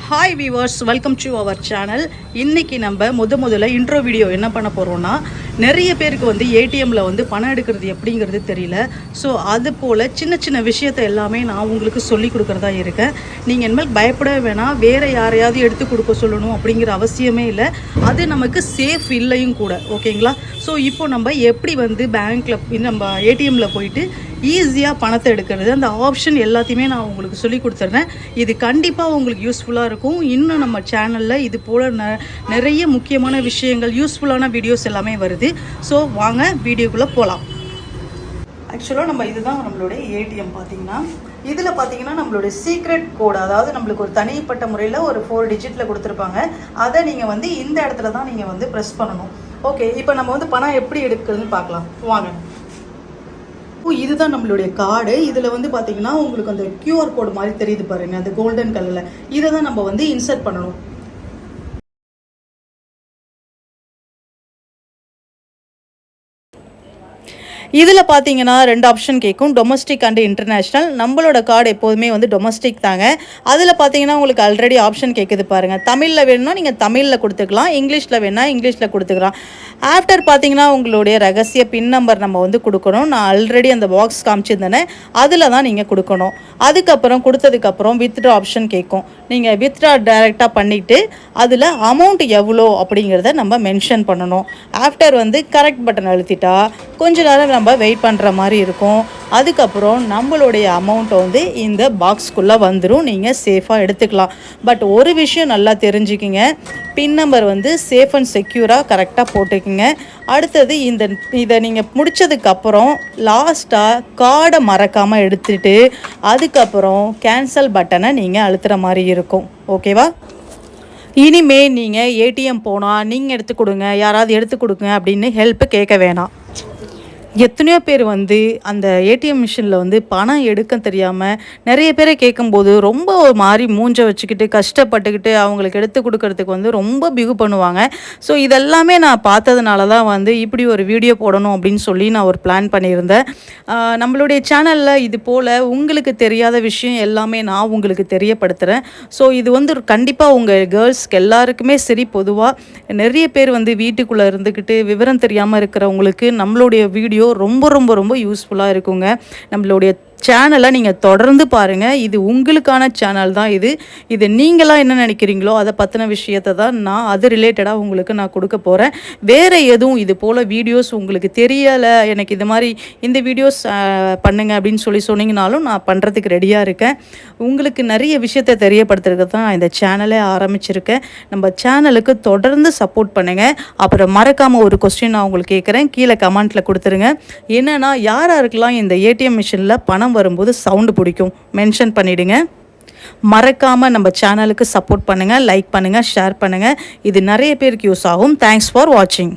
Hi viewers, welcome to our channel. இன்றைக்கி நம்ம முதல்ல இன்ட்ரோ வீடியோ என்ன பண்ண போகிறோன்னா, நிறைய பேருக்கு வந்து ஏடிஎம்மில் வந்து பணம் எடுக்கிறது எப்படிங்கிறது தெரியல. ஸோ அது போல் சின்ன சின்ன விஷயத்தை எல்லாமே நான் உங்களுக்கு சொல்லி கொடுக்குறதா இருக்கேன். நீங்கள் இனிமேல் பயப்படவே வேணாம், வேறு யாரையாவது எடுத்து கொடுக்க சொல்லணும் அப்படிங்கிற அவசியமே இல்லை. அது நமக்கு சேஃப் இல்லையும் கூட. ஓகேங்களா? ஸோ இப்போ நம்ம எப்படி வந்து பேங்க்கில் நம்ம ஏடிஎம்மில் போயிட்டு ஈஸியாக பணத்தை எடுக்கிறது, அந்த ஆப்ஷன் எல்லாத்தையுமே நான் உங்களுக்கு சொல்லி கொடுத்துட்றேன். இது கண்டிப்பாக உங்களுக்கு யூஸ்ஃபுல்லாக இருக்கும். இன்னும் நம்ம சேனலில் இது போல் நிறைய முக்கியமான விஷயங்கள், யூஸ்ஃபுல்லான வீடியோஸ் எல்லாமே வருது. ஸோ வாங்க வீடியோக்குள்ளே போகலாம். ஆக்சுவலாக நம்ம இதுதான் நம்மளுடைய ஏடிஎம். பார்த்தீங்கன்னா இதில் பார்த்தீங்கன்னா நம்மளுடைய சீக்ரெட் கோடு, அதாவது நம்மளுக்கு ஒரு தனிப்பட்ட முறையில் ஒரு 4 டிஜிட்டில் கொடுத்துருப்பாங்க. அதை நீங்கள் வந்து இந்த இடத்துல தான் நீங்கள் வந்து ப்ரெஸ் பண்ணணும். ஓகே, இப்போ நம்ம வந்து பணம் எப்படி எடுக்கிறதுன்னு பார்க்கலாம் வாங்க. இதுதான் நம்மளுடைய கார்டு. இதில் வந்து பார்த்தீங்கன்னா உங்களுக்கு அந்த QR கோடு மாதிரி தெரியுது பாருங்கள், அந்த கோல்டன் கலரில். இதை தான் நம்ம வந்து இன்சர்ட் பண்ணணும். இதில் பார்த்தீங்கன்னா 2 ஆப்ஷன் கேட்கும், டொமஸ்டிக் அண்ட் இன்டர்நேஷ்னல். நம்மளோட கார்டு எப்போதுமே வந்து டொமஸ்டிக் தாங்க. அதில் பார்த்தீங்கன்னா உங்களுக்கு ஆல்ரெடி ஆப்ஷன் கேட்குது பாருங்கள். தமிழில் வேணும்னா நீங்கள் தமிழில் கொடுத்துக்கலாம், இங்கிலீஷில் வேணால் இங்கிலீஷில் கொடுத்துக்கலாம். ஆஃப்டர் பார்த்தீங்கன்னா உங்களுடைய ரகசிய பின் நம்பர் நம்ம வந்து கொடுக்கணும். நான் ஆல்ரெடி அந்த பாக்ஸ் காமிச்சிருந்தேனே, அதில் தான் நீங்கள் கொடுக்கணும். அதுக்கப்புறம் கொடுத்ததுக்கப்புறம் வித்ட்ரா ஆப்ஷன் கேட்கும். நீங்கள் வித்ட்ரா டைரெக்டாக பண்ணிவிட்டு அதில் அமௌண்ட் எவ்வளோ அப்படிங்கிறத நம்ம மென்ஷன் பண்ணணும். ஆஃப்டர் வந்து கரெக்ட் பட்டன் அழுத்திட்டா கொஞ்ச நேரம் நம்ம வெயிட் பண்ணுற மாதிரி இருக்கும். அதுக்கப்புறம் நம்மளுடைய அமௌண்ட்டை வந்து இந்த பாக்ஸ்க்குள்ளே வந்துடும், நீங்கள் சேஃபாக எடுத்துக்கலாம். பட் ஒரு விஷயம் நல்லா தெரிஞ்சுக்கிங்க, பின் நம்பர் வந்து சேஃப் அண்ட் செக்யூராக கரெக்டாக போட்டுக்குங்க. அடுத்தது இதை நீங்கள் முடித்ததுக்கப்புறம் லாஸ்ட்டாக கார்டை மறக்காமல் எடுத்துகிட்டு அதுக்கப்புறம் கேன்சல் பட்டனை நீங்கள் அழுத்துகிற மாதிரி இருக்கும். ஓகேவா? இனிமே நீங்கள் ஏடிஎம் போனால் நீங்கள் எடுத்து கொடுங்க, யாராவது எடுத்து கொடுங்க அப்படின்னு ஹெல்ப்பு கேட்க வேணாம். எத்தனையோ பேர் வந்து அந்த ஏடிஎம் மிஷினில் வந்து பணம் எடுக்க தெரியாமல் நிறைய பேரை கேட்கும்போது ரொம்ப ஒரு மாதிரி மூஞ்ச வச்சுக்கிட்டு கஷ்டப்பட்டுக்கிட்டு அவங்களுக்கு எடுத்து கொடுக்கறதுக்கு வந்து ரொம்ப பிகு பண்ணுவாங்க. ஸோ இதெல்லாமே நான் பார்த்ததுனால தான் வந்து இப்படி ஒரு வீடியோ போடணும் அப்படின்னு சொல்லி நான் ஒரு பிளான் பண்ணியிருந்தேன். நம்மளுடைய சேனலில் இது போல் உங்களுக்கு தெரியாத விஷயம் எல்லாமே நான் உங்களுக்கு தெரியப்படுத்துகிறேன். ஸோ இது வந்து கண்டிப்பாக உங்கள் கேர்ள்ஸ்க்கு எல்லாருக்குமே சரி, பொதுவாக நிறைய பேர் வந்து வீட்டுக்குள்ளே இருந்துக்கிட்டு விவரம் தெரியாமல் இருக்கிறவங்களுக்கு நம்மளுடைய வீடியோ ரொம்ப ரொம்ப ரொம்ப யூஸ்ஃபுல்லாக இருக்குங்க. நம்மளுடைய சேனலை நீங்கள் தொடர்ந்து பாருங்கள். இது உங்களுக்கான சேனல் தான். இது நீங்களாம் என்ன நினைக்கிறீங்களோ அதை பற்றின விஷயத்தை தான் நான் அது ரிலேட்டடாக உங்களுக்கு நான் கொடுக்க போகிறேன். வேறு எதுவும் இது போல் வீடியோஸ் உங்களுக்கு தெரியலை, எனக்கு இது மாதிரி இந்த வீடியோஸ் பண்ணுங்க அப்படின்னு சொன்னீங்கனாலும் நான் பண்ணுறதுக்கு ரெடியாக இருக்கேன். உங்களுக்கு நிறைய விஷயத்தை தெரியப்படுத்துறதுக்கு தான் இந்த சேனலே ஆரம்பிச்சிருக்கேன். நம்ம சேனலுக்கு தொடர்ந்து சப்போர்ட் பண்ணுங்கள். அப்புறம் மறக்காமல் ஒரு கொஸ்டின் நான் உங்களுக்கு கேட்குறேன், கீழே கமெண்ட்டில் கொடுத்துருங்க. என்னென்னா யாராருக்கெல்லாம் இந்த ஏடிஎம் மிஷினில் பணம் வரும்போது சவுண்டு பிடிக்கும் மென்ஷன் பண்ணிவிடுங்க. மறக்காமல் நம்ம சேனலுக்கு சப்போர்ட் பண்ணுங்கள், லைக் பண்ணுங்கள், ஷேர் பண்ணுங்கள். இது நிறைய பேருக்கு யூஸ் ஆகும். தேங்க்ஸ் ஃபார் வாட்சிங்.